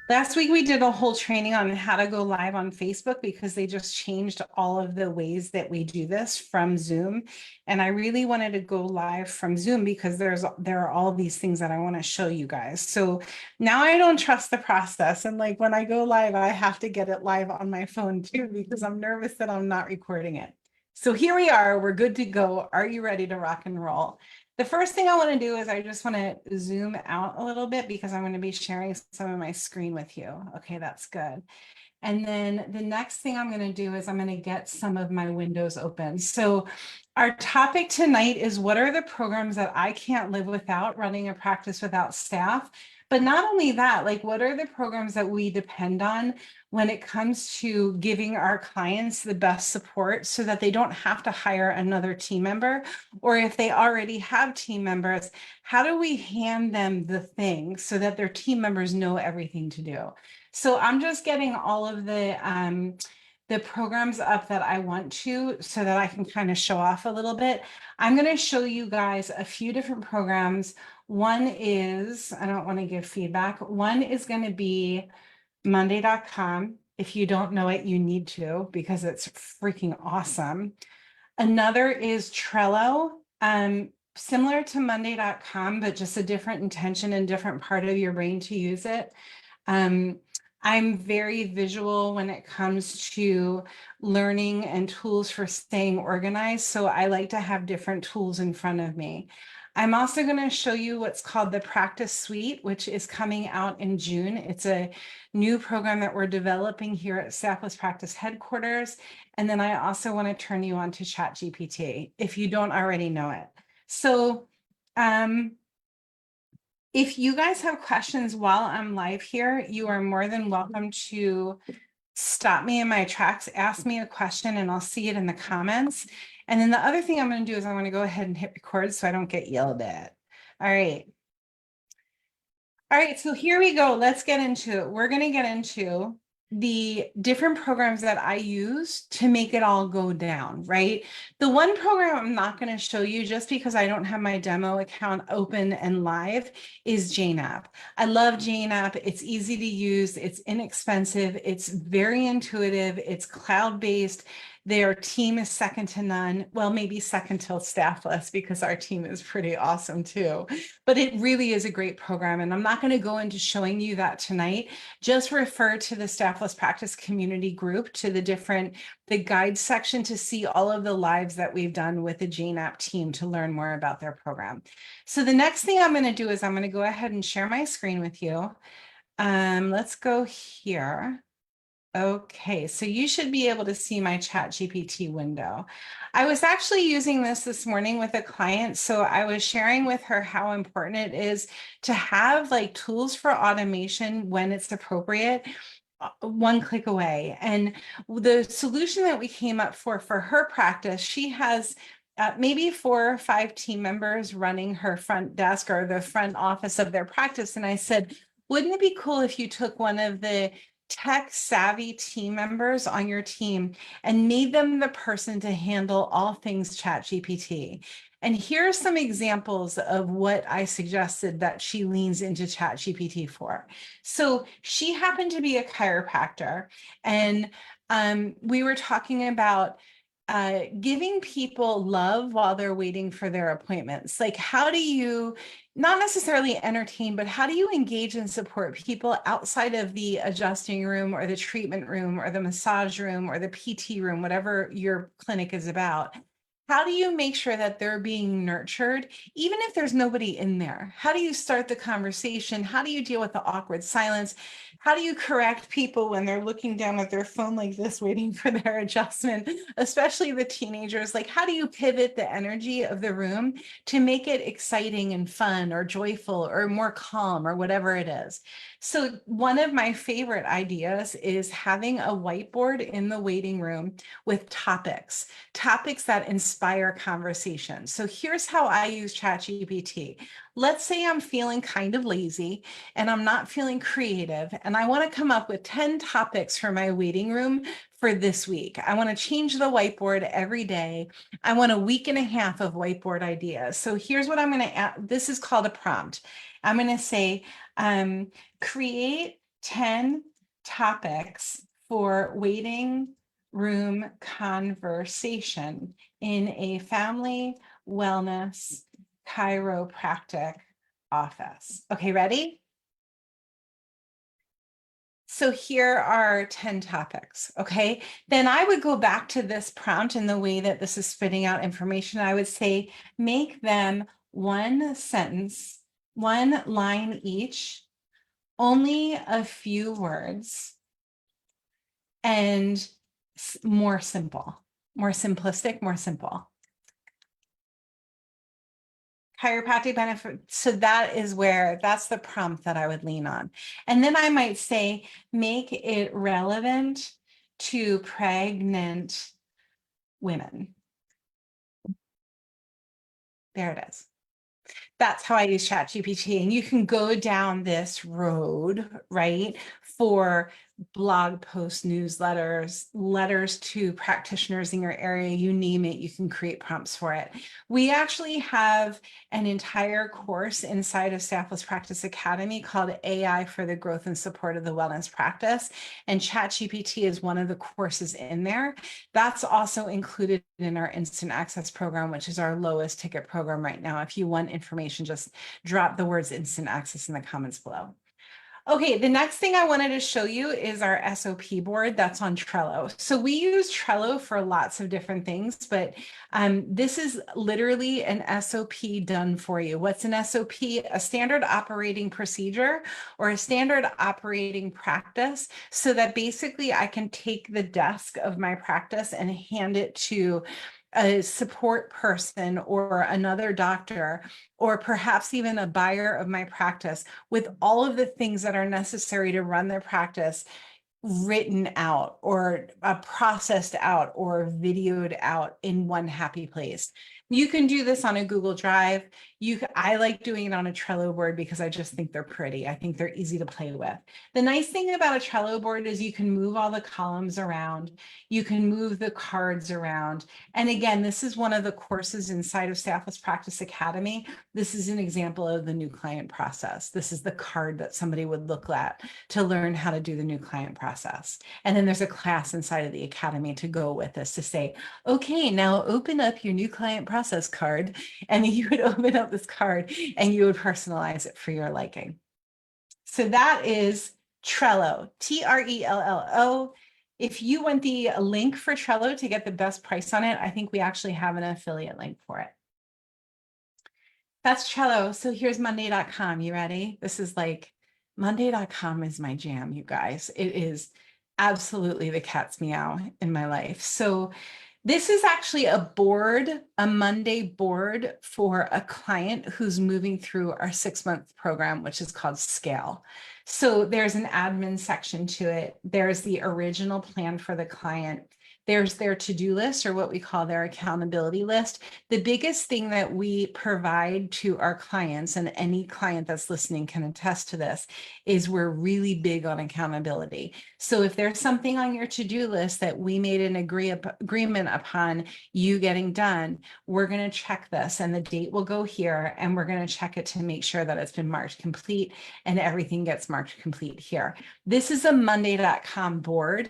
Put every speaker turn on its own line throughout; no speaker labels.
Last week, we did a whole training on how to go live on Facebook because they just changed all of the ways that we do this from Zoom. And I really wanted to go live from Zoom because there are all these things that I want to show you guys. So now I don't trust the process. And like when I go live, I have to get it live on my phone too, because I'm nervous that I'm not recording it. So here we are, we're good to go. Are you ready to rock and roll? The first thing I want to do is I just want to zoom out a little bit because I'm going to be sharing some of my screen with you. Okay, that's good. And then the next thing I'm going to do is I'm going to get some of my windows open. So our topic tonight is what are the programs that I can't live without running a practice without staff? But not only that, like what are the programs that we depend on when it comes to giving our clients the best support so that they don't have to hire another team member? Or if they already have team members, how do we hand them the thing so that their team members know everything to do? So I'm just getting all of the programs up that I want to so that I can kind of show off a little bit. I'm going to show you guys a few different programs. One is, I don't want to give feedback. One is going to be Monday.com. If you don't know it, you need to because it's freaking awesome. Another is Trello, similar to Monday.com, but just a different intention and different part of your brain to use it. I'm very visual when it comes to learning and tools for staying organized. So I like to have different tools in front of me. I'm also going to show you what's called the Practice Suite, which is coming out in June. It's a new program that we're developing here at Staffless Practice headquarters. And then I also want to turn you on to ChatGPT if you don't already know it. So, if you guys have questions while I'm live here, you are more than welcome to stop me in my tracks, ask me a question, and I'll see it in the comments. And then the other thing I'm going to do is I'm going to go ahead and hit record so I don't get yelled at. All right. All right, so here we go. Let's get into it. We're going to get into the different programs that I use to make it all go down, right? The one program I'm not going to show you just because I don't have my demo account open and live is JNAP. I love JNAP. It's easy to use. It's inexpensive. It's very intuitive. It's cloud-based. Their team is second to none. Well, maybe second to Staffless because our team is pretty awesome too. But it really is a great program. And I'm not going to go into showing you that tonight. Just refer to the Staffless Practice community group, to the guide section to see all of the lives that we've done with the JNAP team to learn more about their program. So the next thing I'm going to do is I'm going to go ahead and share my screen with you. Let's go here. Okay, so you should be able to see my ChatGPT window. I was actually using this morning with a client, so I was sharing with her how important it is to have like tools for automation when it's appropriate, one click away. And the solution that we came up for her practice, she has maybe 4 or 5 team members running her front desk or the front office of their practice. And I said, wouldn't it be cool if you took one of the tech savvy team members on your team and made them the person to handle all things ChatGPT? And here are some examples of what I suggested that she leans into ChatGPT for. So she happened to be a chiropractor, and we were talking about giving people love while they're waiting for their appointments. Like, how do you not necessarily entertain, but how do you engage and support people outside of the adjusting room or the treatment room or the massage room or the PT room, whatever your clinic is about? How do you make sure that they're being nurtured, even if there's nobody in there? How do you start the conversation? How do you deal with the awkward silence? How do you correct people when they're looking down at their phone like this, waiting for their adjustment, especially the teenagers? Like, how do you pivot the energy of the room to make it exciting and fun or joyful or more calm or whatever it is? So one of my favorite ideas is having a whiteboard in the waiting room with topics that inspire conversation. So here's how I use ChatGPT. Let's say I'm feeling kind of lazy and I'm not feeling creative, and I want to come up with 10 topics for my waiting room for this week. I want to change the whiteboard every day. I want a week and a half of whiteboard ideas. So here's what I'm going to add. This is called a prompt. I'm going to say, create 10 topics for waiting room conversation in a family wellness chiropractic office. Okay, ready? So here are 10 topics, okay? Then I would go back to this prompt in the way that this is spitting out information. I would say, make them one sentence, one line each, only a few words, and more simple, more simplistic, more simple. Chiropractic benefit. So that's the prompt that I would lean on. And then I might say, make it relevant to pregnant women. There it is. That's how I use ChatGPT. And you can go down this road, right, for blog posts, newsletters, letters to practitioners in your area, you name it, you can create prompts for it. We actually have an entire course inside of Staffless Practice Academy called AI for the Growth and Support of the Wellness Practice. And ChatGPT is one of the courses in there. That's also included in our Instant Access program, which is our lowest ticket program right now. If you want information, just drop the words Instant Access in the comments below. Okay, the next thing I wanted to show you is our SOP board that's on Trello. So we use Trello for lots of different things, but this is literally an SOP done for you. What's an SOP? A standard operating procedure or a standard operating practice, so that basically I can take the desk of my practice and hand it to a support person or another doctor, or perhaps even a buyer of my practice, with all of the things that are necessary to run their practice written out or processed out or videoed out in one happy place. You can do this on a Google Drive. I like doing it on a Trello board because I just think they're pretty. I think they're easy to play with. The nice thing about a Trello board is you can move all the columns around. You can move the cards around. And again, this is one of the courses inside of Staffless Practice Academy. This is an example of the new client process. This is the card that somebody would look at to learn how to do the new client process. And then there's a class inside of the academy to go with this to say, okay, now open up your new client process card. And you would open up this card and you would personalize it for your liking. So that is Trello, Trello. If you want the link for Trello to get the best price on it, I think we actually have an affiliate link for it. That's Trello. So here's Monday.com. You ready? This is like, Monday.com is my jam, you guys. It is absolutely the cat's meow in my life. So this is actually a board, a Monday board for a client who's moving through our 6-month program, which is called Scale. So there's an admin section to it. There's the original plan for the client. There's their to-do list, or what we call their accountability list. The biggest thing that we provide to our clients, and any client that's listening can attest to this, is we're really big on accountability. So if there's something on your to-do list that we made an agreement upon you getting done, we're going to check this, and the date will go here, and we're going to check it to make sure that it's been marked complete, and everything gets marked complete here. This is a Monday.com board.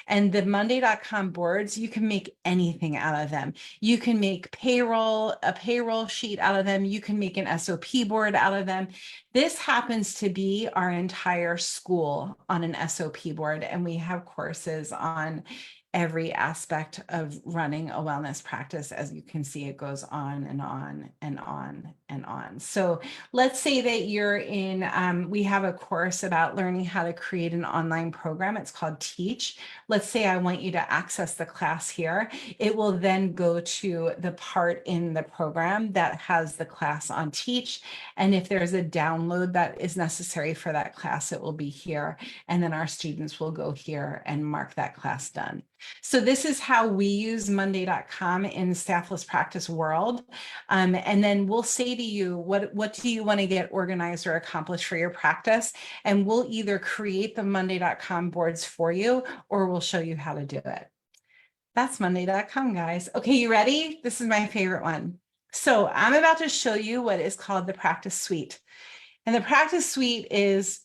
And the Monday.com boards, you can make anything out of them. You can make a payroll sheet out of them. You can make an SOP board out of them. This happens to be our entire school on an SOP board, and we have courses on every aspect of running a wellness practice. As you can see, it goes on and on and on and on. So let's say that you're in, we have a course about learning how to create an online program. It's called Teach. Let's say I want you to access the class here. It will then go to the part in the program that has the class on Teach. And if there's a download that is necessary for that class, it will be here. And then our students will go here and mark that class done. So this is how we use Monday.com in Staffless Practice world. And then we'll say to to you, what do you want to get organized or accomplished for your practice? And we'll either create the monday.com boards for you, or we'll show you how to do it. That's monday.com, guys. Okay, you ready? This is my favorite one. So I'm about to show you what is called the practice suite. And the practice suite is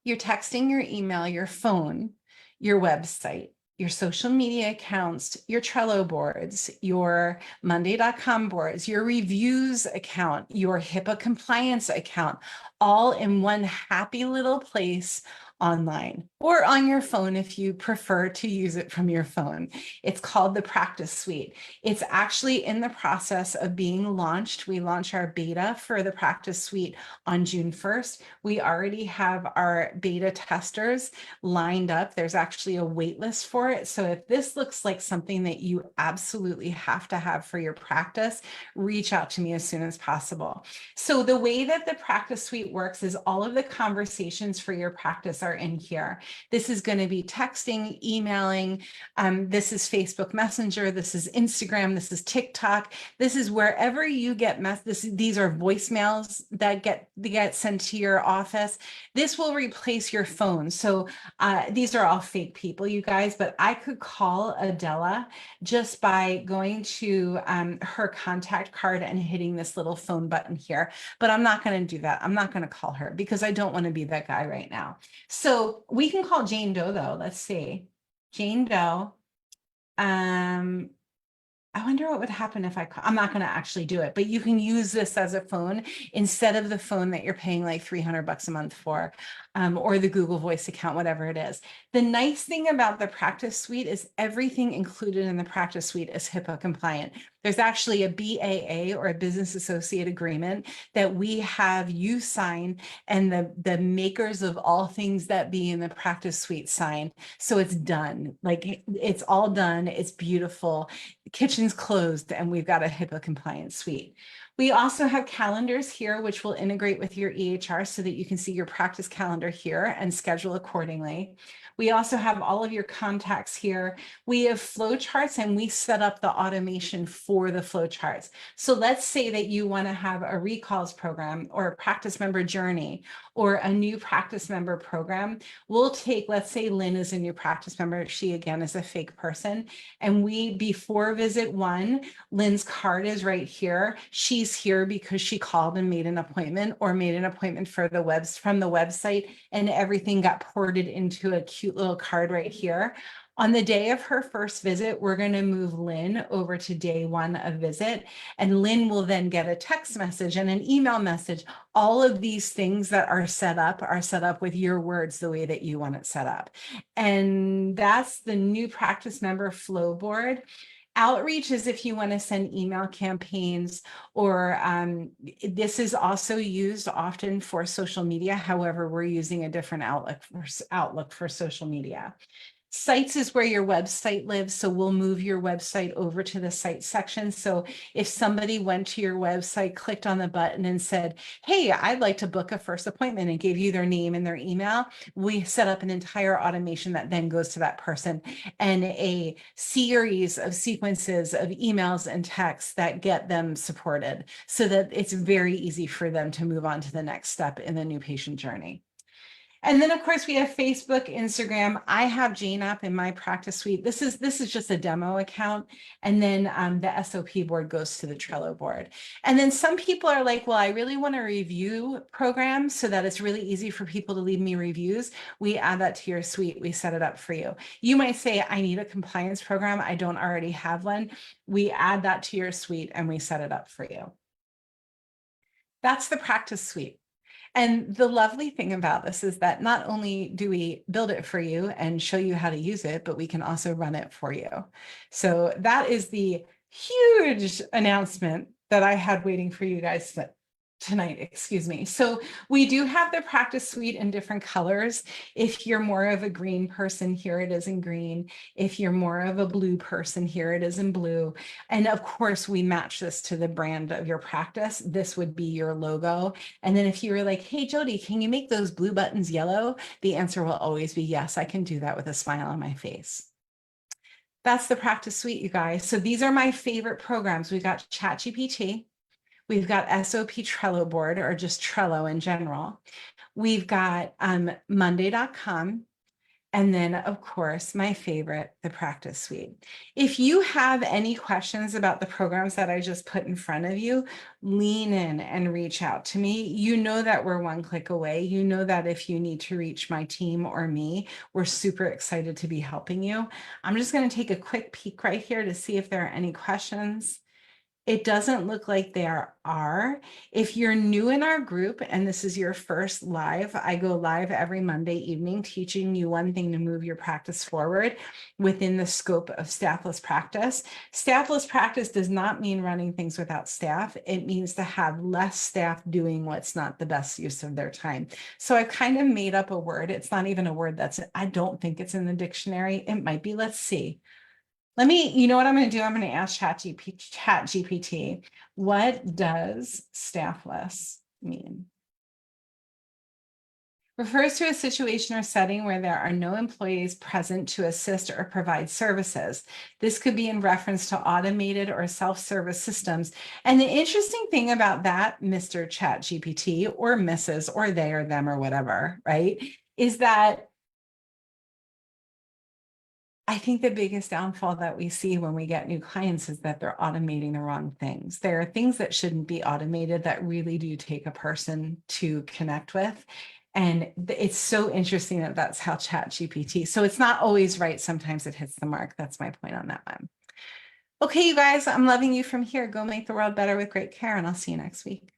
your texting, your email, your phone, your website, your social media accounts, your Trello boards, your monday.com boards, your reviews account, your HIPAA compliance account, all in one happy little place online or on your phone if you prefer to use it from your phone. It's called the Practice Suite. It's actually in the process of being launched. We launch our beta for the Practice Suite on June 1st. We already have our beta testers lined up. There's actually a wait list for it. So if this looks like something that you absolutely have to have for your practice, reach out to me as soon as possible. So the way that the Practice Suite works is all of the conversations for your practice are in here. This is going to be texting, emailing. This is Facebook Messenger. This is Instagram. This is TikTok. This is wherever you get these are voicemails that get sent to your office. This will replace your phone. So these are all fake people, you guys, but I could call Adela just by going to her contact card and hitting this little phone button here. But I'm not going to do that. I'm not going to call her because I don't want to be that guy right now. So we can call Jane Doe though. Let's see. Jane Doe. I wonder what would happen if I'm not going to actually do it, but you can use this as a phone instead of the phone that you're paying like $300 a month for, or the Google Voice account, whatever it is. The nice thing about the Practice Suite is everything included in the Practice Suite is HIPAA compliant. There's actually a BAA, or a business associate agreement, that we have you sign and the makers of all things that be in the Practice Suite sign. So it's done. Like it's all done. It's beautiful. The kitchen's closed and we've got a HIPAA compliant suite. We also have calendars here, which will integrate with your EHR so that you can see your practice calendar here and schedule accordingly. We also have all of your contacts here. We have flow charts and we set up the automation for the flow charts. So let's say that you want to have a recalls program or a practice member journey or a new practice member program. We'll take, let's say Lynn is a new practice member. She again is a fake person. And before visit 1, Lynn's card is right here. She's here because she called and made an appointment or made an appointment from the website, and everything got ported into a cute little card right here. On the day of her first visit, we're going to move Lynn over to day 1 of visit, and Lynn will then get a text message and an email message. All of these things that are set up with your words the way that you want it set up. And that's the new practice member flow board. Outreach is if you want to send email campaigns, or this is also used often for social media. However, we're using a different outlook for social media. Sites is where your website lives. So we'll move your website over to the site section. So if somebody went to your website, clicked on the button and said, hey, I'd like to book a first appointment, and gave you their name and their email, we set up an entire automation that then goes to that person, and a series of sequences of emails and texts that get them supported so that it's very easy for them to move on to the next step in the new patient journey. And then of course we have Facebook, Instagram. I have Jane up in my practice suite. This is just a demo account. And then the SOP board goes to the Trello board. And then some people are like, well, I really want to review programs so that it's really easy for people to leave me reviews. We add that to your suite. We set it up for you. You might say, I need a compliance program. I don't already have one. We add that to your suite and we set it up for you. That's the practice suite. And the lovely thing about this is that not only do we build it for you and show you how to use it, but we can also run it for you. So that is the huge announcement that I had waiting for you guys tonight, excuse me. So we do have the practice suite in different colors. If you're more of a green person, here it is in green. If you're more of a blue person, here it is in blue. And of course, we match this to the brand of your practice. This would be your logo. And then if you were like, hey, Jody, can you make those blue buttons yellow? The answer will always be yes, I can do that with a smile on my face. That's the practice suite, you guys. So these are my favorite programs. We've got ChatGPT. We've got SOP Trello board, or just Trello in general. We've got Monday.com. And then, of course, my favorite, the practice suite. If you have any questions about the programs that I just put in front of you, lean in and reach out to me. You know that we're one click away. You know that if you need to reach my team or me, we're super excited to be helping you. I'm just going to take a quick peek right here to see if there are any questions. It doesn't look like there are. If you're new in our group and this is your first live, I go live every Monday evening teaching you one thing to move your practice forward within the scope of staffless practice. Staffless practice does not mean running things without staff. It means to have less staff doing what's not the best use of their time. So I've kind of made up a word. It's not even a word I don't think it's in the dictionary. It might be. Let's see. You know what I'm going to do? I'm going to ask ChatGPT, what does staffless mean? Refers to a situation or setting where there are no employees present to assist or provide services. This could be in reference to automated or self-service systems. And the interesting thing about that, Mr. ChatGPT, or Mrs., or they or them or whatever, right, is that I think the biggest downfall that we see when we get new clients is that they're automating the wrong things. There are things that shouldn't be automated that really do take a person to connect with. And it's so interesting that that's how ChatGPT. So it's not always right. Sometimes it hits the mark. That's my point on that one. Okay, you guys, I'm loving you from here. Go make the world better with great care, and I'll see you next week.